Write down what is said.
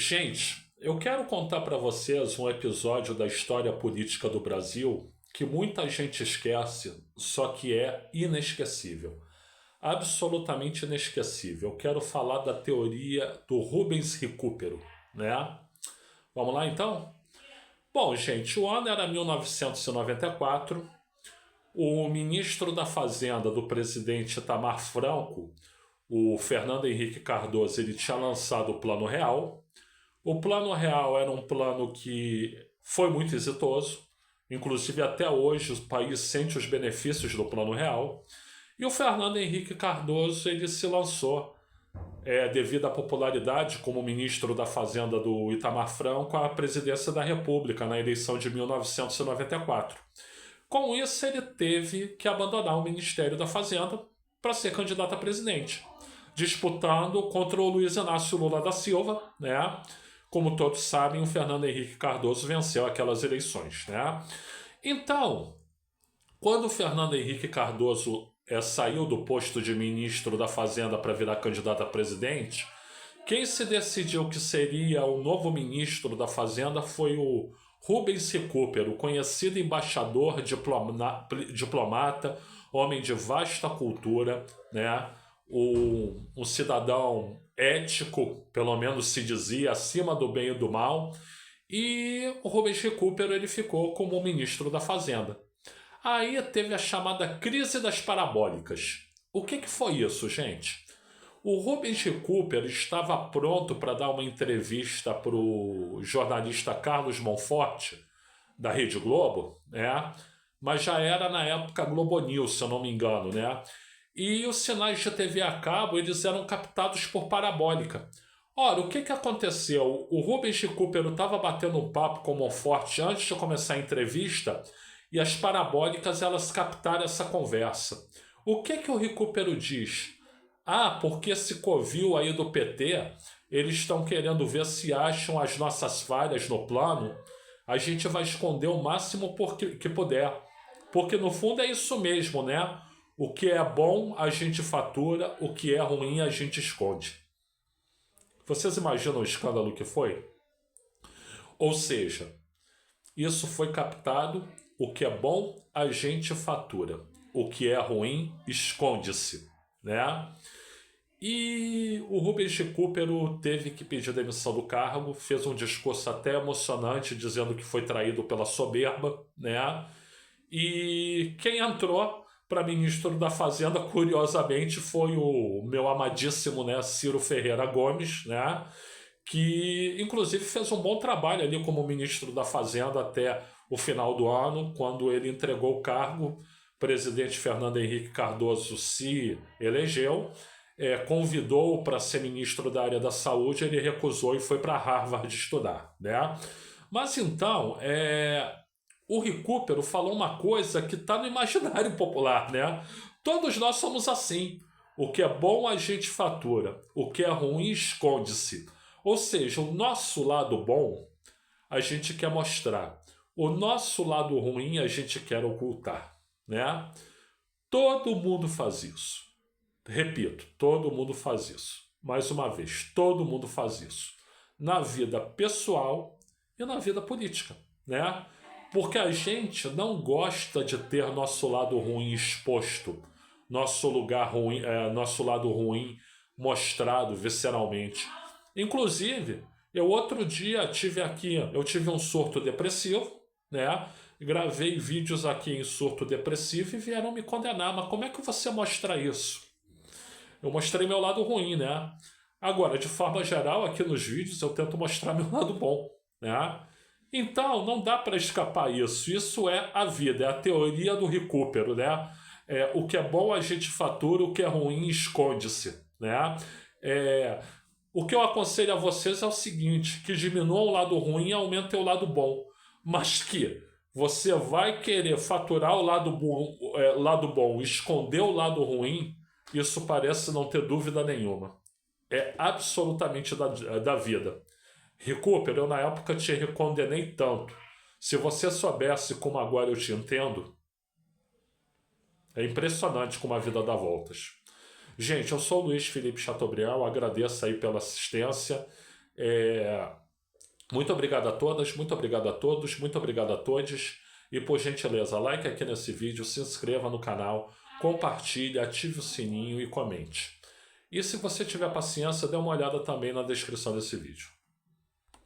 Gente, eu quero contar para vocês um episódio da história política do Brasil que muita gente esquece, só que é inesquecível. Absolutamente inesquecível. Eu quero falar da teoria do Rubens Recupero, né? Vamos lá então? Bom, gente, o ano era 1994. O ministro da Fazenda do presidente Itamar Franco, o Fernando Henrique Cardoso, ele tinha lançado o Plano Real. O Plano Real era um plano que foi muito exitoso, inclusive até hoje o país sente os benefícios do Plano Real. E o Fernando Henrique Cardoso ele se lançou, devido à popularidade como ministro da Fazenda do Itamar Franco, à presidência da República na eleição de 1994. Com isso, ele teve que abandonar o Ministério da Fazenda para ser candidato a presidente, disputando contra o Luiz Inácio Lula da Silva, né? Como todos sabem, o Fernando Henrique Cardoso venceu aquelas eleições, né? Então, quando o Fernando Henrique Cardoso saiu do posto de ministro da Fazenda para virar candidato a presidente, quem se decidiu que seria o novo ministro da Fazenda foi o Rubens Recupero, o conhecido embaixador, diplomata, homem de vasta cultura, né? Um cidadão ético, pelo menos se dizia, acima do bem e do mal. E o Rubens Recupero ele ficou como ministro da Fazenda. Aí teve a chamada crise das parabólicas. O que foi isso, gente? O Rubens Recupero estava pronto para dar uma entrevista para o jornalista Carlos Monforte, da Rede Globo, né? Mas já era na época Globo News, se eu não me engano, né? E os sinais de TV a cabo eles eram captados por parabólica. Ora, o que aconteceu? O Rubens Recupero estava batendo um papo com o Monforte antes de começar a entrevista e as parabólicas elas captaram essa conversa. O que o Recupero diz? Ah, porque esse covil aí do PT, eles estão querendo ver se acham as nossas falhas no plano. A gente vai esconder o máximo que puder. Porque no fundo é isso mesmo, né? O que é bom a gente fatura, o que é ruim a gente esconde. Vocês imaginam o escândalo que foi? Ou seja, isso foi captado, o que é bom a gente fatura, o que é ruim esconde-se, né? E o Rubens Recupero teve que pedir demissão do cargo, fez um discurso até emocionante dizendo que foi traído pela soberba, né? E quem entrou para ministro da Fazenda, curiosamente, foi o meu amadíssimo, né, Ciro Ferreira Gomes, né? Que inclusive fez um bom trabalho ali como ministro da Fazenda até o final do ano, quando ele entregou o cargo. O presidente Fernando Henrique Cardoso se elegeu, convidou-o para ser ministro da área da saúde, ele recusou e foi para Harvard estudar, né? Mas então, o Recupero falou uma coisa que está no imaginário popular, né? Todos nós somos assim. O que é bom a gente fatura, o que é ruim esconde-se. Ou seja, o nosso lado bom a gente quer mostrar, o nosso lado ruim a gente quer ocultar, né? Todo mundo faz isso. Repito, todo mundo faz isso. Mais uma vez, todo mundo faz isso. Na vida pessoal e na vida política, né? Porque a gente não gosta de ter nosso lado ruim exposto, nosso lugar ruim, nosso lado ruim mostrado visceralmente. Inclusive, eu outro dia eu tive um surto depressivo, né? Gravei vídeos aqui em surto depressivo e vieram me condenar. Mas como é que você mostra isso? Eu mostrei meu lado ruim, né? Agora, de forma geral, aqui nos vídeos eu tento mostrar meu lado bom, né? Então, não dá para escapar isso. Isso é a vida, é a teoria do Recupero, né? O que é bom a gente fatura, o que é ruim esconde-se, né? O que eu aconselho a vocês é o seguinte, que diminua o lado ruim e aumente o lado bom. Mas que você vai querer faturar o lado bom, esconder o lado ruim, isso parece não ter dúvida nenhuma. É absolutamente da vida. Recupero, eu na época te recondenei tanto. Se você soubesse como agora eu te entendo, é impressionante como a vida dá voltas. Gente, eu sou o Luiz Felipe Chateaubriand, agradeço aí pela assistência. Muito obrigado a todas, muito obrigado a todos, muito obrigado a todos. E por gentileza, like aqui nesse vídeo, se inscreva no canal, compartilhe, ative o sininho e comente. E se você tiver paciência, dê uma olhada também na descrição desse vídeo.